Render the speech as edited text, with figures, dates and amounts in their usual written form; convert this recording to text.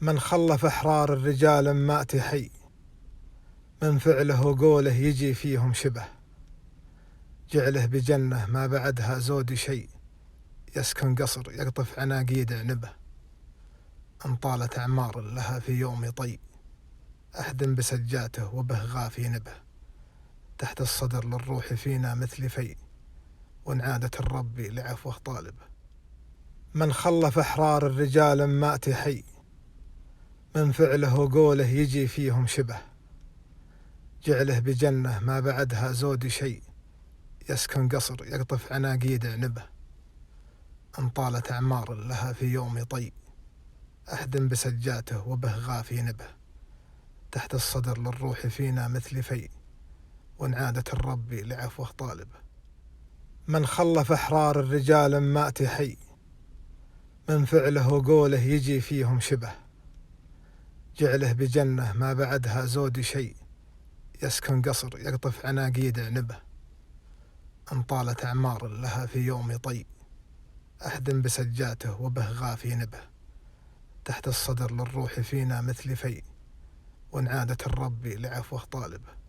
من خلف أحرار الرجال مات حي، من فعله وقوله يجي فيهم شبه، جعله بجنة ما بعدها زود شيء، يسكن قصر يقطف عناقيد عنبه. إن طالت أعمار لها في يوم طي، أحدم بسجاته وبه غافي نبه. تحت الصدر للروح فينا مثل في، وإن عادت الرب لعفوه طالبه. من خلف أحرار الرجال مات حي، من فعله وقوله يجي فيهم شبه، جعله بجنة ما بعدها زود شيء، يسكن قصر يقطف عناقيد عنبه. إن طالت أعمار لها في يوم طي، أحدم بسجاته وبه غافي نبه. تحت الصدر للروح فينا مثل في، وإن عادت الرب لعفوه طالبه. من خلف أحرار الرجال مات حي، من فعله وقوله يجي فيهم شبه، جعله بجنة ما بعدها زود شيء، يسكن قصر يقطف عناقيد عنبه. إن طالت أعمار لها في يوم طي، أحدم بسجاته وبه غافي نبه. تحت الصدر للروح فينا مثل في، وإن عادت الرب لعفوه طالبه.